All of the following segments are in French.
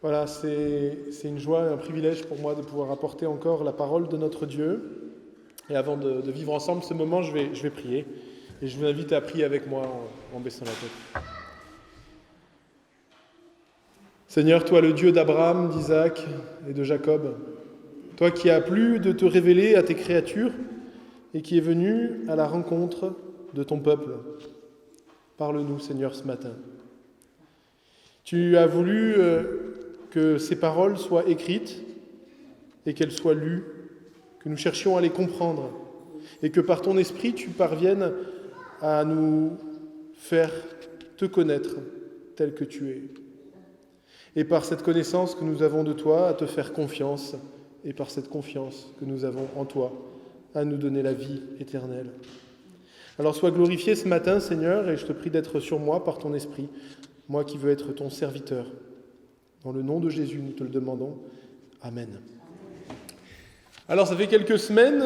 Voilà, c'est une joie et un privilège pour moi de pouvoir apporter encore la parole de notre Dieu. Et avant de vivre ensemble ce moment, je vais prier. Et je vous invite à prier avec moi en baissant la tête. Seigneur, toi le Dieu d'Abraham, d'Isaac et de Jacob, toi qui as plu de te révéler à tes créatures et qui es venu à la rencontre de ton peuple, parle-nous, Seigneur, ce matin. Tu as voulu que ces paroles soient écrites et qu'elles soient lues, que nous cherchions à les comprendre et que par ton esprit tu parviennes à nous faire te connaître tel que tu es. Et par cette connaissance que nous avons de toi, à te faire confiance, et par cette confiance que nous avons en toi, à nous donner la vie éternelle. Alors sois glorifié ce matin, Seigneur, et je te prie d'être sur moi par ton esprit, moi qui veux être ton serviteur. Dans le nom de Jésus, nous te le demandons. Amen. Alors ça fait quelques semaines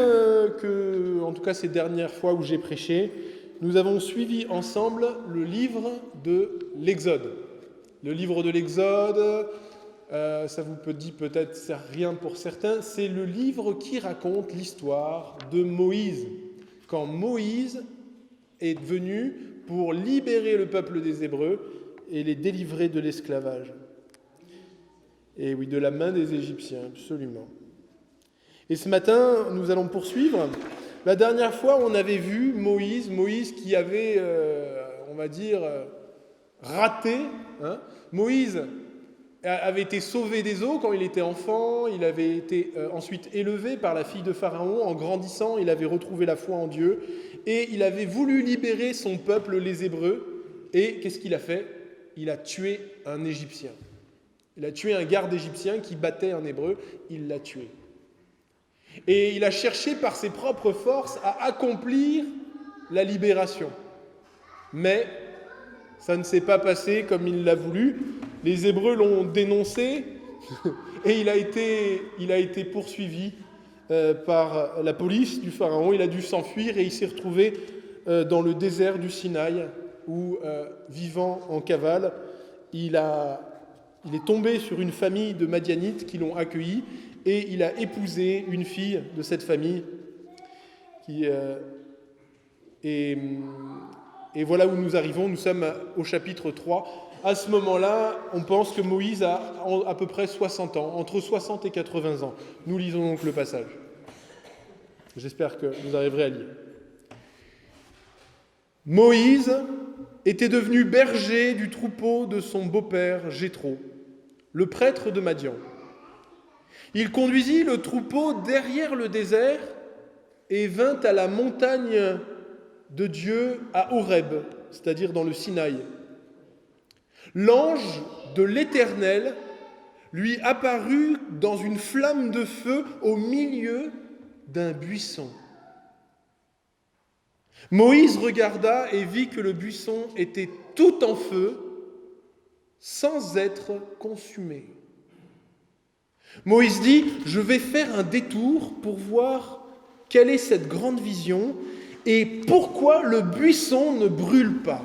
que, en tout cas ces dernières fois où j'ai prêché, nous avons suivi ensemble le livre de l'Exode. Le livre de l'Exode, ça vous peut dire peut-être rien pour certains, c'est le livre qui raconte l'histoire de Moïse. Quand Moïse est venu pour libérer le peuple des Hébreux et les délivrer de l'esclavage. Et oui, de la main des Égyptiens, absolument. Et ce matin, nous allons poursuivre. La dernière fois, on avait vu Moïse qui avait, on va dire, raté. Moïse avait été sauvé des eaux quand il était enfant, il avait été ensuite élevé par la fille de Pharaon. En grandissant, il avait retrouvé la foi en Dieu et il avait voulu libérer son peuple, les Hébreux. Et qu'est-ce qu'il a fait ? Il a tué un Égyptien. Il a tué un garde égyptien qui battait un Hébreu, il l'a tué. Et il a cherché par ses propres forces à accomplir la libération. Mais ça ne s'est pas passé comme il l'a voulu. Les Hébreux l'ont dénoncé et il a été poursuivi par la police du Pharaon. Il a dû s'enfuir et il s'est retrouvé dans le désert du Sinaï où, vivant en cavale, il est tombé sur une famille de Madianites qui l'ont accueilli et il a épousé une fille de cette famille et voilà où nous arrivons, nous sommes au chapitre 3. À ce moment-là, on pense que Moïse a à peu près 60 ans, entre 60 et 80 ans. Nous lisons donc le passage. J'espère que vous arriverez à lire. Moïse était devenu berger du troupeau de son beau-père Jéthro, le prêtre de Madian. Il conduisit le troupeau derrière le désert et vint à la montagne de Dieu à Horeb, c'est-à-dire dans le Sinaï. L'ange de l'Éternel lui apparut dans une flamme de feu au milieu d'un buisson. Moïse regarda et vit que le buisson était tout en feu, sans être consumé. Moïse dit, je vais faire un détour pour voir quelle est cette grande vision et pourquoi le buisson ne brûle pas.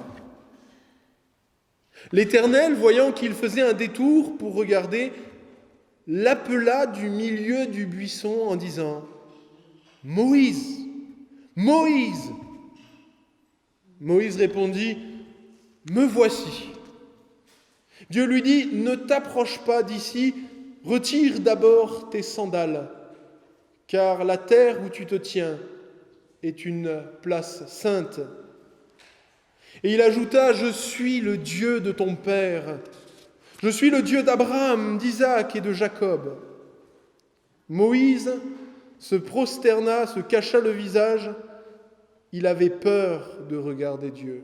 L'Éternel, voyant qu'il faisait un détour pour regarder, l'appela du milieu du buisson en disant « Moïse, Moïse !» Moïse répondit « Me voici !» Dieu lui dit « Ne t'approche pas d'ici, retire d'abord tes sandales, car la terre où tu te tiens est une place sainte. » Et il ajouta « Je suis le Dieu de ton père, je suis le Dieu d'Abraham, d'Isaac et de Jacob. » Moïse se prosterna, se cacha le visage, il avait peur de regarder Dieu.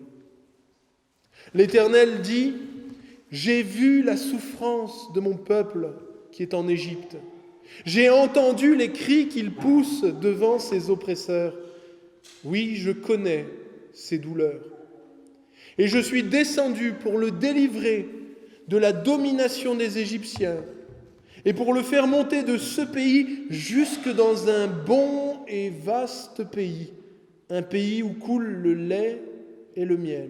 L'Éternel dit « J'ai vu la souffrance de mon peuple qui est en Égypte. J'ai entendu les cris qu'il pousse devant ses oppresseurs. Oui, je connais ses douleurs. Et je suis descendu pour le délivrer de la domination des Égyptiens et pour le faire monter de ce pays jusque dans un bon et vaste pays, un pays où coule le lait et le miel.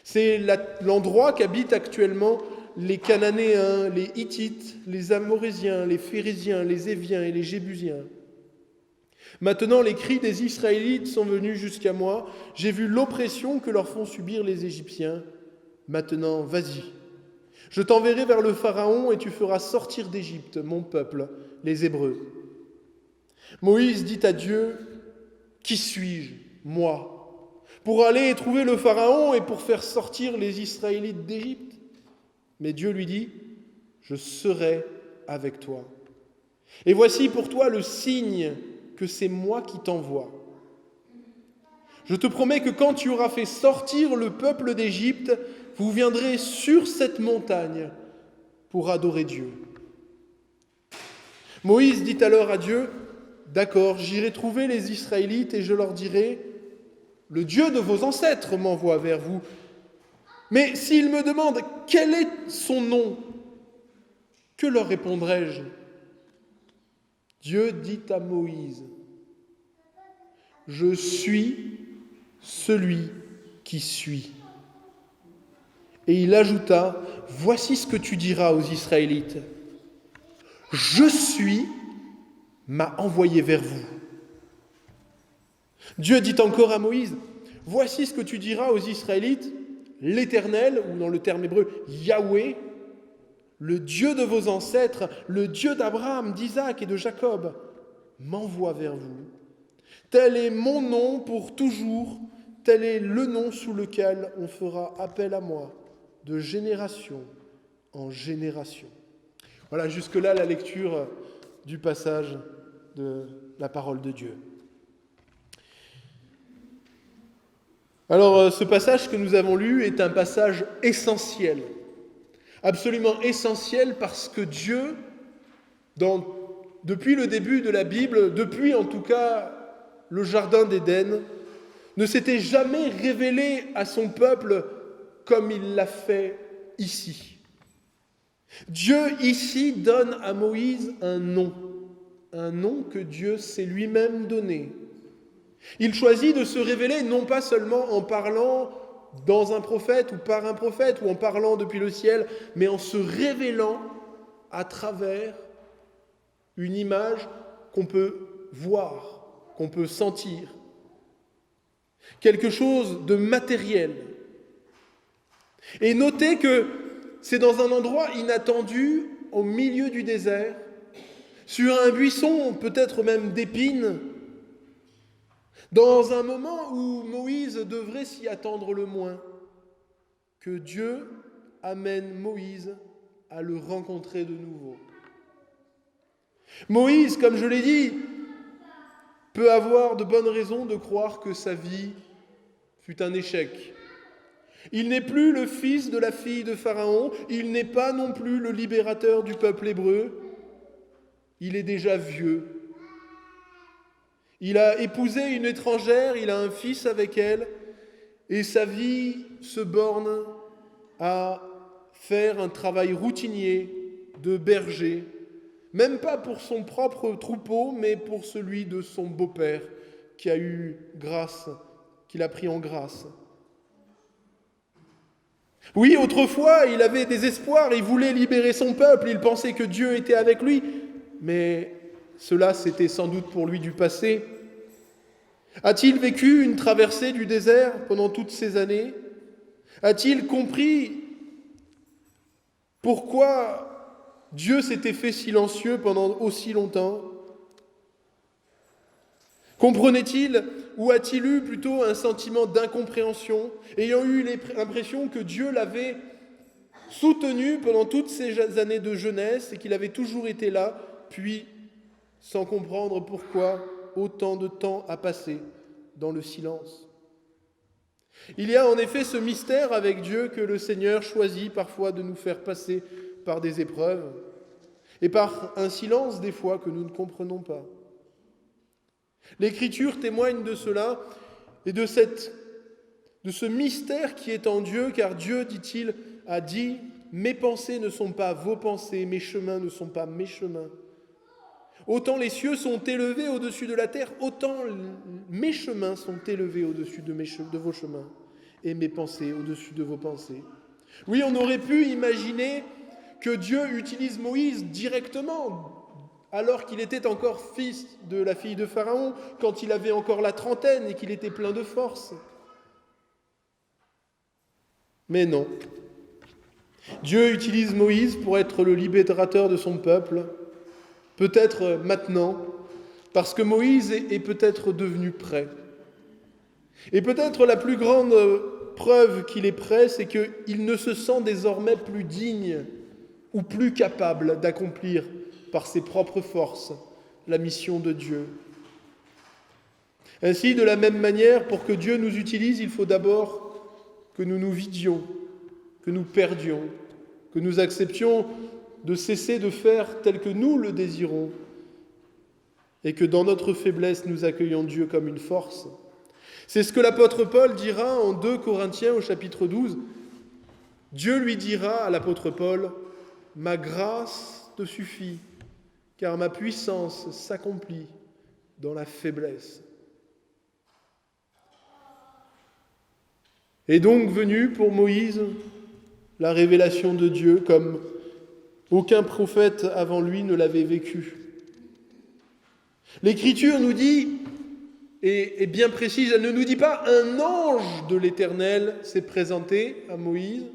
C'est l'endroit qu'habite actuellement les Cananéens, les Hittites, les Amorésiens, les Phérésiens, les Éviens et les Jébusiens. Maintenant, les cris des Israélites sont venus jusqu'à moi. J'ai vu l'oppression que leur font subir les Égyptiens. Maintenant, vas-y. Je t'enverrai vers le Pharaon et tu feras sortir d'Égypte mon peuple, les Hébreux. Moïse dit à Dieu, « Qui suis-je, moi, pour aller trouver le Pharaon et pour faire sortir les Israélites d'Égypte ?» Mais Dieu lui dit, « Je serai avec toi. Et voici pour toi le signe que c'est moi qui t'envoie. Je te promets que quand tu auras fait sortir le peuple d'Égypte, vous viendrez sur cette montagne pour adorer Dieu. » Moïse dit alors à Dieu, « D'accord, j'irai trouver les Israélites et je leur dirai, « Le Dieu de vos ancêtres m'envoie vers vous. Mais s'ils me demandent quel est son nom, que leur répondrai-je » Dieu dit à Moïse, « Je suis celui qui suis. » Et il ajouta, « Voici ce que tu diras aux Israélites. Je suis m'a envoyé vers vous. » Dieu dit encore à Moïse, « Voici ce que tu diras aux Israélites, l'Éternel, ou dans le terme hébreu, Yahweh, le Dieu de vos ancêtres, le Dieu d'Abraham, d'Isaac et de Jacob, m'envoie vers vous. Tel est mon nom pour toujours, tel est le nom sous lequel on fera appel à moi, de génération en génération. » Voilà, jusque-là la lecture du passage de la parole de Dieu. Alors, ce passage que nous avons lu est un passage essentiel, absolument essentiel parce que Dieu, depuis le début de la Bible, depuis en tout cas le Jardin d'Éden, ne s'était jamais révélé à son peuple comme il l'a fait ici. Dieu ici donne à Moïse un nom que Dieu s'est lui-même donné. Il choisit de se révéler non pas seulement en parlant dans un prophète ou par un prophète ou en parlant depuis le ciel, mais en se révélant à travers une image qu'on peut voir, qu'on peut sentir. Quelque chose de matériel. Et notez que c'est dans un endroit inattendu, au milieu du désert, sur un buisson peut-être même d'épines, dans un moment où Moïse devrait s'y attendre le moins, que Dieu amène Moïse à le rencontrer de nouveau. Moïse, comme je l'ai dit, peut avoir de bonnes raisons de croire que sa vie fut un échec. Il n'est plus le fils de la fille de Pharaon, il n'est pas non plus le libérateur du peuple hébreu, il est déjà vieux. Il a épousé une étrangère, il a un fils avec elle, et sa vie se borne à faire un travail routinier de berger, même pas pour son propre troupeau, mais pour celui de son beau-père qui a eu grâce, qu'il a pris en grâce. Oui, autrefois, il avait des espoirs, il voulait libérer son peuple, il pensait que Dieu était avec lui, mais cela, c'était sans doute pour lui du passé. A-t-il vécu une traversée du désert pendant toutes ces années ? A-t-il compris pourquoi Dieu s'était fait silencieux pendant aussi longtemps ? Comprenait-il ou a-t-il eu plutôt un sentiment d'incompréhension, ayant eu l'impression que Dieu l'avait soutenu pendant toutes ces années de jeunesse et qu'il avait toujours été là, puis, sans comprendre pourquoi autant de temps a passé dans le silence. Il y a en effet ce mystère avec Dieu que le Seigneur choisit parfois de nous faire passer par des épreuves et par un silence des fois que nous ne comprenons pas. L'Écriture témoigne de cela et de ce mystère qui est en Dieu, car Dieu, dit-il, a dit « Mes pensées ne sont pas vos pensées, mes chemins ne sont pas mes chemins. Autant les cieux sont élevés au-dessus de la terre, autant mes chemins sont élevés au-dessus de vos chemins, et mes pensées au-dessus de vos pensées. Oui, on aurait pu imaginer que Dieu utilise Moïse directement, alors qu'il était encore fils de la fille de Pharaon, quand il avait encore la trentaine et qu'il était plein de force. Mais non. Dieu utilise Moïse pour être le libérateur de son peuple, peut-être maintenant, parce que Moïse est peut-être devenu prêt. Et peut-être la plus grande preuve qu'il est prêt, c'est qu'il ne se sent désormais plus digne ou plus capable d'accomplir par ses propres forces la mission de Dieu. Ainsi, de la même manière, pour que Dieu nous utilise, il faut d'abord que nous nous vidions, que nous perdions, que nous acceptions de cesser de faire tel que nous le désirons, et que dans notre faiblesse, nous accueillons Dieu comme une force. C'est ce que l'apôtre Paul dira en 2 Corinthiens au chapitre 12. Dieu lui dira à l'apôtre Paul, « Ma grâce te suffit, car ma puissance s'accomplit dans la faiblesse. » Est donc venue pour Moïse la révélation de Dieu comme aucun prophète avant lui ne l'avait vécu. L'Écriture nous dit, et est bien précise, elle ne nous dit pas un ange de l'Éternel s'est présenté à Moïse,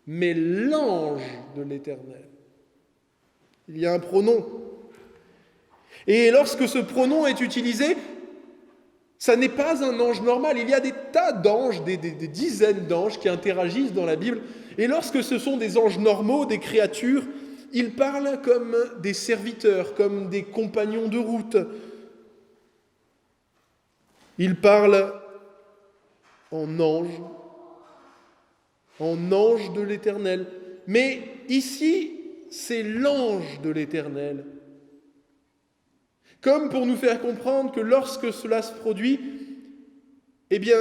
mais l'ange de l'Éternel. Il y a un pronom. Et lorsque ce pronom est utilisé, ça n'est pas un ange normal. Il y a des tas d'anges, des dizaines d'anges qui interagissent dans la Bible. Et lorsque ce sont des anges normaux, des créatures, ils parlent comme des serviteurs, comme des compagnons de route. Ils parlent en ange de l'Éternel. Mais ici, c'est l'ange de l'Éternel. Comme pour nous faire comprendre que lorsque cela se produit, eh bien,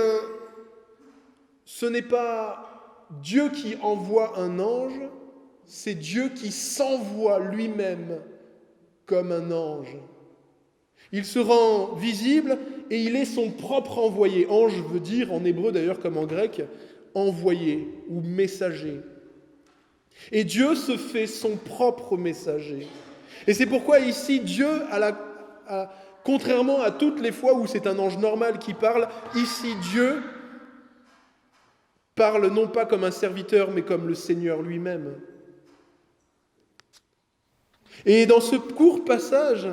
ce n'est pas Dieu qui envoie un ange, c'est Dieu qui s'envoie lui-même comme un ange. Il se rend visible et il est son propre envoyé. Ange veut dire, en hébreu d'ailleurs comme en grec, envoyé ou messager. Et Dieu se fait son propre messager. Et c'est pourquoi ici, Dieu, contrairement à toutes les fois où c'est un ange normal qui parle, ici Dieu parle non pas comme un serviteur, mais comme le Seigneur lui-même. Et dans ce court passage,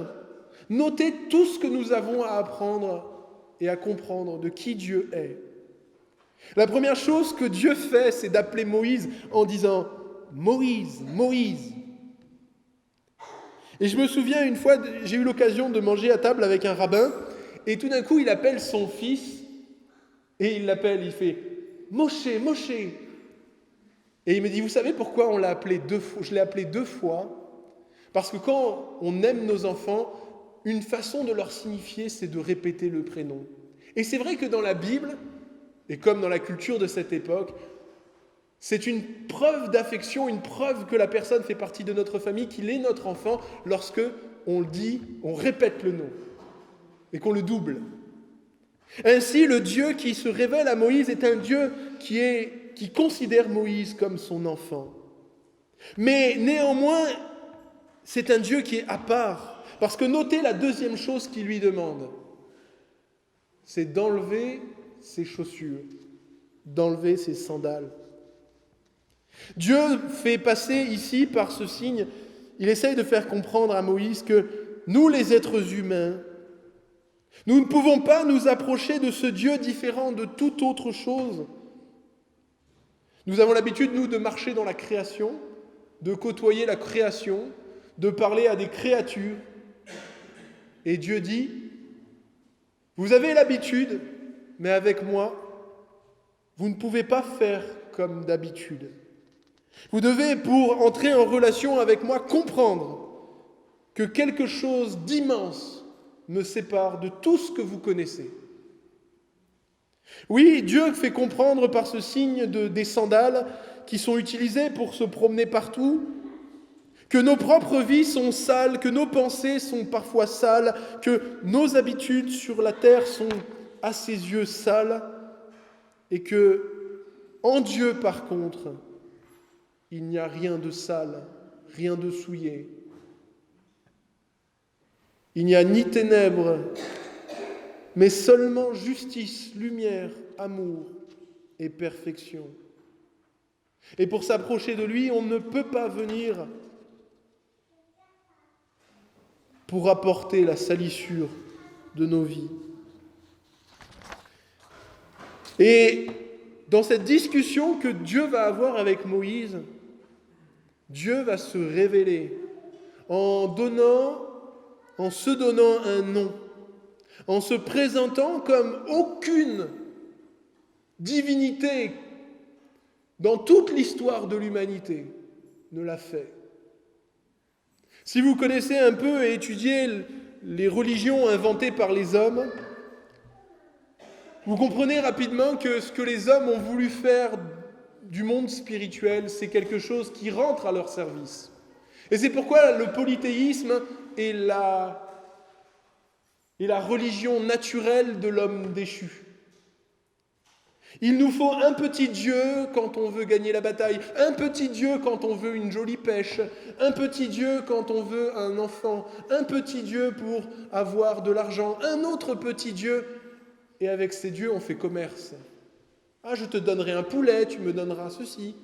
notez tout ce que nous avons à apprendre et à comprendre de qui Dieu est. La première chose que Dieu fait, c'est d'appeler Moïse en disant « Moïse, Moïse ». Et je me souviens, une fois, j'ai eu l'occasion de manger à table avec un rabbin, et tout d'un coup, il appelle son fils, et il l'appelle, il fait « Moshe, Moshe ». Et il me dit, vous savez pourquoi on l'a appelé 2 fois ? Je l'ai appelé 2 fois, parce que quand on aime nos enfants, une façon de leur signifier, c'est de répéter le prénom. Et c'est vrai que dans la Bible, et comme dans la culture de cette époque, c'est une preuve d'affection, une preuve que la personne fait partie de notre famille, qu'il est notre enfant, lorsque on le dit, on répète le nom, et qu'on le double. Ainsi, le Dieu qui se révèle à Moïse est un Dieu qui considère Moïse comme son enfant. Mais néanmoins, c'est un Dieu qui est à part, parce que notez la deuxième chose qu'il lui demande, c'est d'enlever ses chaussures, d'enlever ses sandales. Dieu fait passer ici par ce signe, il essaye de faire comprendre à Moïse que nous, les êtres humains, nous ne pouvons pas nous approcher de ce Dieu différent de toute autre chose. Nous avons l'habitude, nous, de marcher dans la création, de côtoyer la création, de parler à des créatures. Et Dieu dit, vous avez l'habitude, mais avec moi, vous ne pouvez pas faire comme d'habitude. Vous devez, pour entrer en relation avec moi, comprendre que quelque chose d'immense me sépare de tout ce que vous connaissez. Oui, Dieu fait comprendre par ce signe des sandales qui sont utilisées pour se promener partout, que nos propres vies sont sales, que nos pensées sont parfois sales, que nos habitudes sur la terre sont à ses yeux sales, et que, en Dieu par contre, il n'y a rien de sale, rien de souillé. Il n'y a ni ténèbres, mais seulement justice, lumière, amour et perfection. Et pour s'approcher de lui, on ne peut pas venir pour apporter la salissure de nos vies. Et dans cette discussion que Dieu va avoir avec Moïse, Dieu va se révéler en se donnant un nom, en se présentant comme aucune divinité dans toute l'histoire de l'humanité ne l'a fait. Si vous connaissez un peu et étudiez les religions inventées par les hommes, vous comprenez rapidement que ce que les hommes ont voulu faire du monde spirituel, c'est quelque chose qui rentre à leur service. Et c'est pourquoi le polythéisme est la religion naturelle de l'homme déchu. Il nous faut un petit Dieu quand on veut gagner la bataille, un petit Dieu quand on veut une jolie pêche, un petit Dieu quand on veut un enfant, un petit Dieu pour avoir de l'argent, un autre petit Dieu, et avec ces dieux on fait commerce. Ah, je te donnerai un poulet, tu me donneras ceci.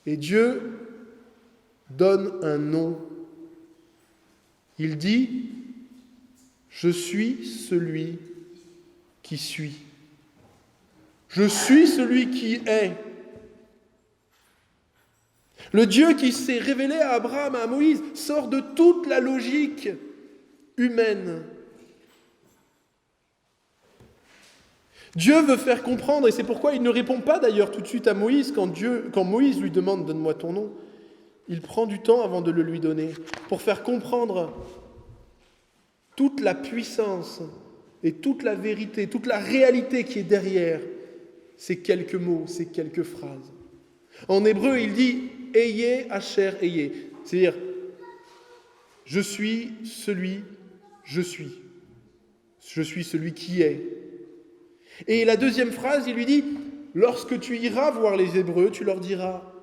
Et Dieu donne un nom. Il dit « Je suis celui qui suis. Je suis celui qui est. » Le Dieu qui s'est révélé à Abraham, à Moïse, sort de toute la logique humaine. Dieu veut faire comprendre, et c'est pourquoi il ne répond pas d'ailleurs tout de suite à Moïse quand Moïse lui demande « Donne-moi ton nom ». Il prend du temps avant de le lui donner, pour faire comprendre toute la puissance et toute la vérité, toute la réalité qui est derrière ces quelques mots, ces quelques phrases. En hébreu, il dit « Ayez asher ayez », c'est-à-dire « Je suis celui, je suis. Je suis celui qui est. » Et la deuxième phrase, il lui dit « Lorsque tu iras voir les Hébreux, tu leur diras «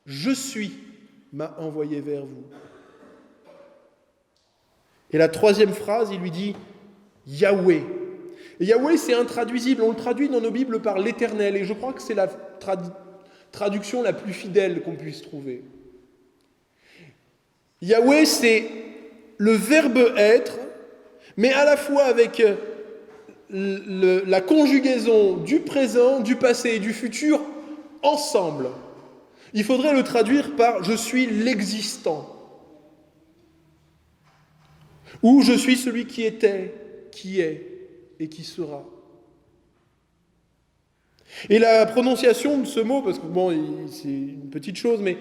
Je suis m'a envoyé vers vous. » Et la troisième phrase, il lui dit « Yahweh ». Et Yahweh, c'est intraduisible. On le traduit dans nos Bibles par l'Éternel. Et je crois que c'est la traduction la plus fidèle qu'on puisse trouver. Yahweh, c'est le verbe être, mais à la fois avec la conjugaison du présent, du passé et du futur ensemble. Il faudrait le traduire par « je suis l'existant » ou « je suis celui qui était, qui est et qui sera ». Et la prononciation de ce mot, parce que bon, c'est une petite chose, mais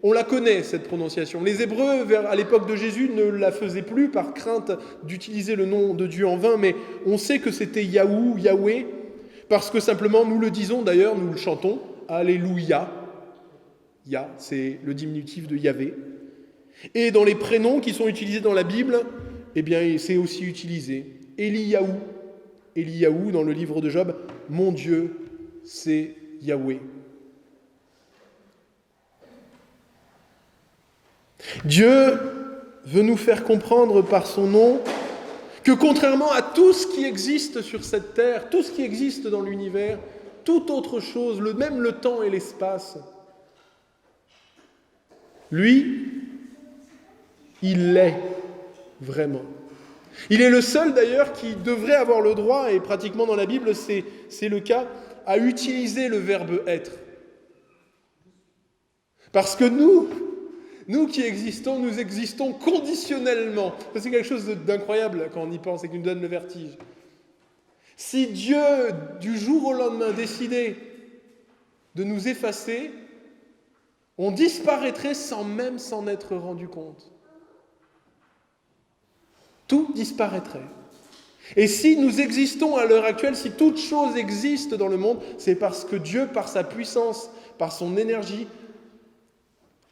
on la connaît, cette prononciation. Les Hébreux, à l'époque de Jésus, ne la faisaient plus par crainte d'utiliser le nom de Dieu en vain, mais on sait que c'était Yahou, Yahweh, parce que simplement, nous le disons d'ailleurs, nous le chantons, Alléluia. Ya, c'est le diminutif de Yahvé. Et dans les prénoms qui sont utilisés dans la Bible, eh bien, c'est aussi utilisé. Eliyahu, Eliyahu dans le livre de Job, mon Dieu, c'est Yahweh. Dieu veut nous faire comprendre par son nom que contrairement à tout ce qui existe sur cette terre, tout ce qui existe dans l'univers, toute autre chose, même le temps et l'espace, lui, il l'est vraiment. Il est le seul d'ailleurs qui devrait avoir le droit, et pratiquement dans la Bible c'est le cas, à utiliser le verbe être. Parce que nous qui existons, nous existons conditionnellement. C'est quelque chose d'incroyable quand on y pense et qui nous donne le vertige. Si Dieu, du jour au lendemain, décidait de nous effacer, on disparaîtrait sans même s'en être rendu compte. Tout disparaîtrait. Et si nous existons à l'heure actuelle, si toute chose existe dans le monde, c'est parce que Dieu, par sa puissance, par son énergie,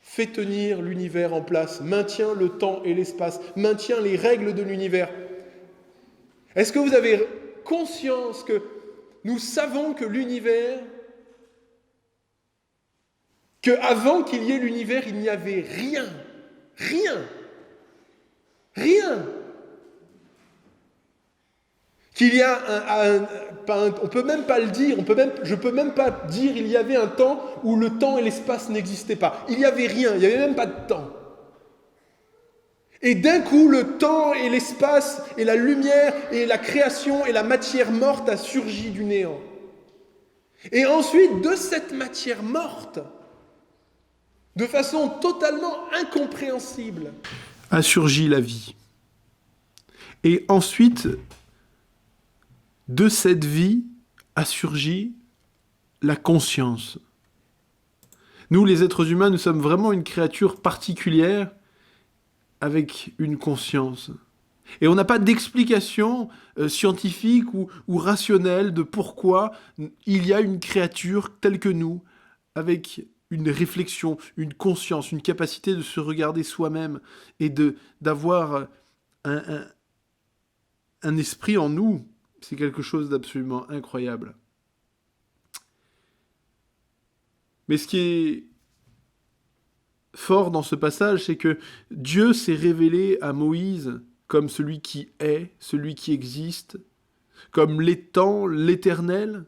fait tenir l'univers en place, maintient le temps et l'espace, maintient les règles de l'univers. Est-ce que vous avez conscience que nous savons que l'univers qu'avant qu'il y ait l'univers, il n'y avait rien. Rien. Rien. Qu'il y a on peut même pas le dire, je peux même pas dire il y avait un temps où le temps et l'espace n'existaient pas. Il n'y avait rien, il n'y avait même pas de temps. Et d'un coup, le temps et l'espace et la lumière et la création et la matière morte a surgi du néant. Et ensuite, de cette matière morte, de façon totalement incompréhensible, a surgi la vie. Et ensuite, de cette vie a surgi la conscience. Nous, les êtres humains, nous sommes vraiment une créature particulière avec une conscience. Et on n'a pas d'explication scientifique ou rationnelle de pourquoi il y a une créature telle que nous, avec une réflexion, une conscience, une capacité de se regarder soi-même et d'avoir un esprit en nous. C'est quelque chose d'absolument incroyable. Mais ce qui est fort dans ce passage, c'est que Dieu s'est révélé à Moïse comme celui qui est, celui qui existe, comme l'étant, l'éternel.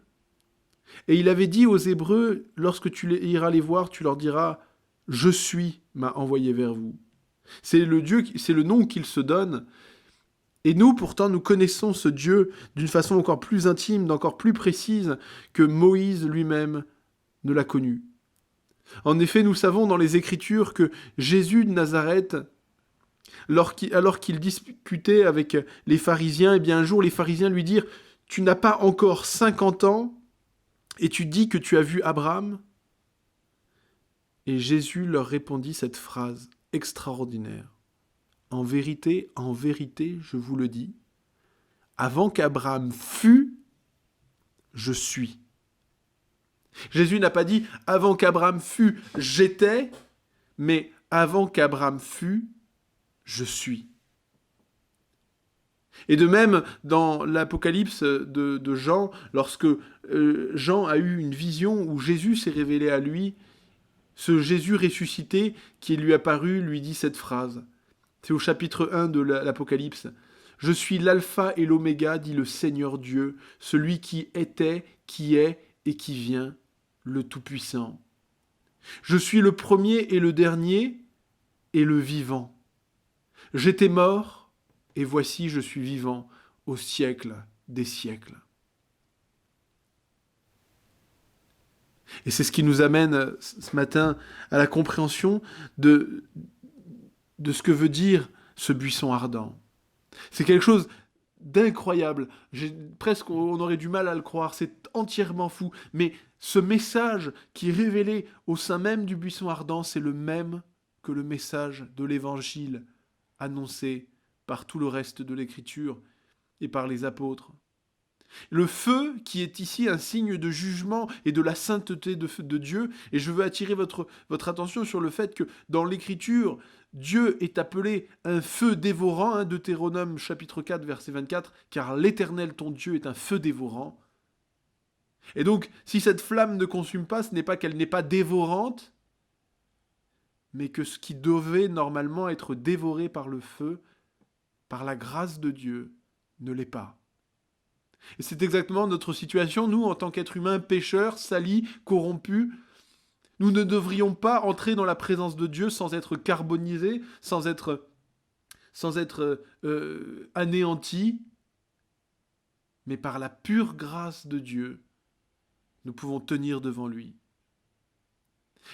Et il avait dit aux Hébreux, lorsque tu iras les voir, tu leur diras « Je suis m'a envoyé vers vous ». C'est le nom qu'il se donne. Et nous, pourtant, nous connaissons ce Dieu d'une façon encore plus intime, encore plus précise que Moïse lui-même ne l'a connu. En effet, nous savons dans les Écritures que Jésus de Nazareth, alors qu'il discutait avec les pharisiens, eh bien un jour les pharisiens lui dirent « Tu n'as pas encore 50 ans et tu dis que tu as vu Abraham ?» Et Jésus leur répondit cette phrase extraordinaire. « En vérité, je vous le dis, avant qu'Abraham fût, je suis. » Jésus n'a pas dit « avant qu'Abraham fût, j'étais », mais « avant qu'Abraham fût, je suis. » Et de même, dans l'Apocalypse de Jean, lorsque Jean a eu une vision où Jésus s'est révélé à lui, ce Jésus ressuscité qui lui est apparu lui dit cette phrase. C'est au chapitre 1 de l'Apocalypse. « Je suis l'alpha et l'oméga, dit le Seigneur Dieu, celui qui était, qui est et qui vient, le Tout-Puissant. Je suis le premier et le dernier et le vivant. J'étais mort, et voici je suis vivant au siècle des siècles. » Et c'est ce qui nous amène ce matin à la compréhension de ce que veut dire ce buisson ardent. C'est quelque chose d'incroyable. On aurait du mal à le croire, c'est entièrement fou. Mais ce message qui est révélé au sein même du buisson ardent, c'est le même que le message de l'Évangile annoncé par tout le reste de l'Écriture et par les apôtres. Le feu qui est ici un signe de jugement et de la sainteté de Dieu, et je veux attirer votre attention sur le fait que dans l'Écriture, Dieu est appelé un feu dévorant, Deutéronome chapitre 4 verset 24, car l'Éternel ton Dieu est un feu dévorant. Et donc, si cette flamme ne consume pas, ce n'est pas qu'elle n'est pas dévorante, mais que ce qui devait normalement être dévoré par le feu, par la grâce de Dieu, ne l'est pas. Et c'est exactement notre situation, nous, en tant qu'êtres humains pécheurs, salis, corrompus. Nous ne devrions pas entrer dans la présence de Dieu sans être carbonisés, sans être anéantis. Mais par la pure grâce de Dieu, nous pouvons tenir devant lui.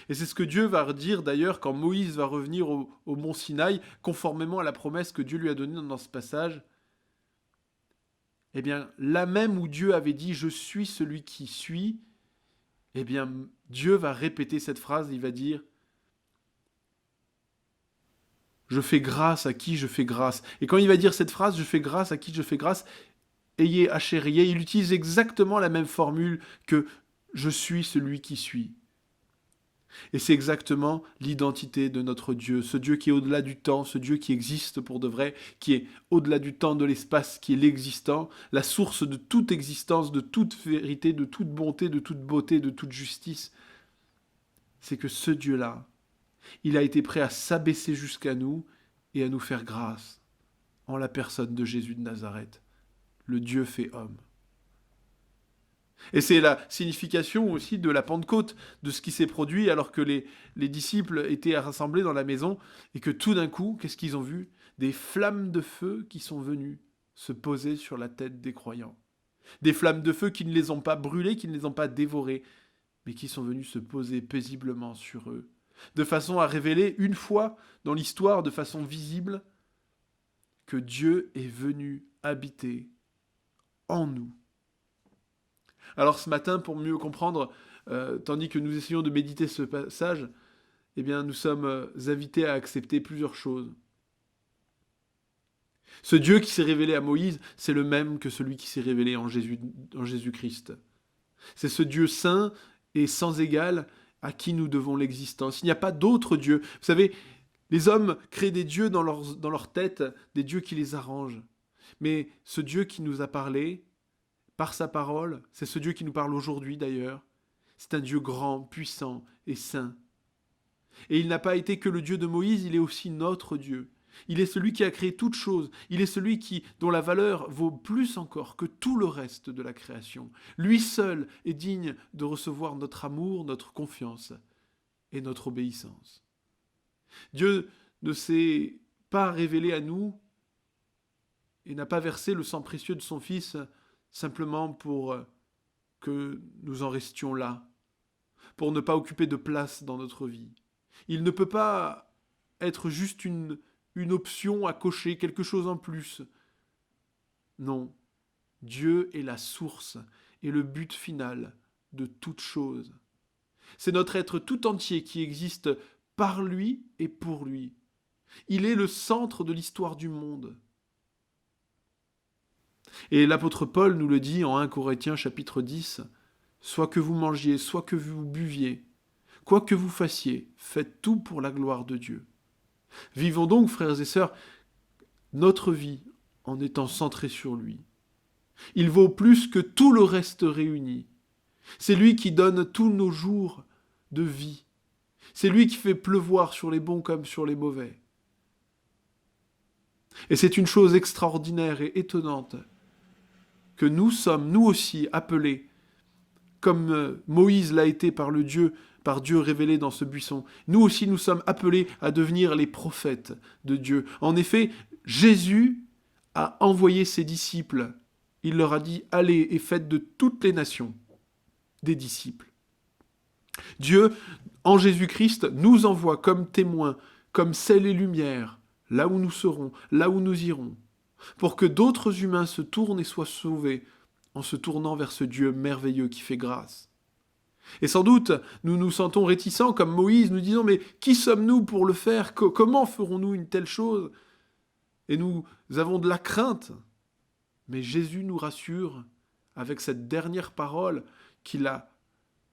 Et c'est ce que Dieu va dire d'ailleurs quand Moïse va revenir au mont Sinaï, conformément à la promesse que Dieu lui a donnée dans ce passage. Eh bien, là même où Dieu avait dit « Je suis celui qui suis », eh bien, Dieu va répéter cette phrase, il va dire « Je fais grâce à qui je fais grâce ». Et quand il va dire cette phrase « Je fais grâce à qui je fais grâce », ayez achérié, il utilise exactement la même formule que « Je suis celui qui suis ». Et c'est exactement l'identité de notre Dieu, ce Dieu qui est au-delà du temps, ce Dieu qui existe pour de vrai, qui est au-delà du temps, de l'espace, qui est l'existant, la source de toute existence, de toute vérité, de toute bonté, de toute beauté, de toute justice. c'est que ce Dieu-là, il a été prêt à s'abaisser jusqu'à nous et à nous faire grâce en la personne de Jésus de Nazareth, le Dieu fait homme. Et c'est la signification aussi de la Pentecôte, de ce qui s'est produit alors que les disciples étaient rassemblés dans la maison et que tout d'un coup, qu'est-ce qu'ils ont vu? Des flammes de feu qui sont venues se poser sur la tête des croyants. Des flammes de feu qui ne les ont pas brûlés, qui ne les ont pas dévorés, mais qui sont venues se poser paisiblement sur eux, de façon à révéler une fois dans l'histoire, de façon visible, que Dieu est venu habiter en nous. Alors ce matin, pour mieux comprendre, tandis que nous essayons de méditer ce passage, eh bien, nous sommes invités à accepter plusieurs choses. Ce Dieu qui s'est révélé à Moïse, c'est le même que celui qui s'est révélé en Jésus-Christ. C'est ce Dieu saint et sans égal à qui nous devons l'existence. Il n'y a pas d'autre Dieu. Vous savez, les hommes créent des dieux dans leur tête, des dieux qui les arrangent. Mais ce Dieu qui nous a parlé, par sa parole, c'est ce Dieu qui nous parle aujourd'hui d'ailleurs, c'est un Dieu grand, puissant et saint. Et il n'a pas été que le Dieu de Moïse, il est aussi notre Dieu. Il est celui qui a créé toutes choses. Il est celui dont la valeur vaut plus encore que tout le reste de la création. Lui seul est digne de recevoir notre amour, notre confiance et notre obéissance. Dieu ne s'est pas révélé à nous et n'a pas versé le sang précieux de son Fils simplement pour que nous en restions là, pour ne pas occuper de place dans notre vie. Il ne peut pas être juste une option à cocher, quelque chose en plus. Non, Dieu est la source et le but final de toute chose. C'est notre être tout entier qui existe par lui et pour lui. Il est le centre de l'histoire du monde. Et l'apôtre Paul nous le dit en 1 Corinthiens chapitre 10, « Soit que vous mangiez, soit que vous buviez, quoi que vous fassiez, faites tout pour la gloire de Dieu. » Vivons donc, frères et sœurs, notre vie en étant centrés sur lui. Il vaut plus que tout le reste réuni. C'est lui qui donne tous nos jours de vie. C'est lui qui fait pleuvoir sur les bons comme sur les mauvais. Et c'est une chose extraordinaire et étonnante que nous sommes, nous aussi, appelés, comme Moïse l'a été par Dieu révélé dans ce buisson. Nous aussi, nous sommes appelés à devenir les prophètes de Dieu. En effet, Jésus a envoyé ses disciples. Il leur a dit, allez et faites de toutes les nations des disciples. Dieu, en Jésus-Christ, nous envoie comme témoins, comme sel et lumière, là où nous serons, là où nous irons, pour que d'autres humains se tournent et soient sauvés en se tournant vers ce Dieu merveilleux qui fait grâce. Et sans doute, nous nous sentons réticents comme Moïse, nous disons, mais qui sommes-nous pour le faire? Comment ferons-nous une telle chose? Et nous avons de la crainte. Mais Jésus nous rassure avec cette dernière parole qu'il a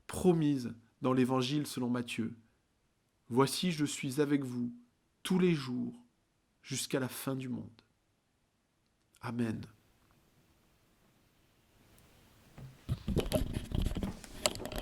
promise dans l'Évangile selon Matthieu. « Voici, je suis avec vous tous les jours jusqu'à la fin du monde. » Amen.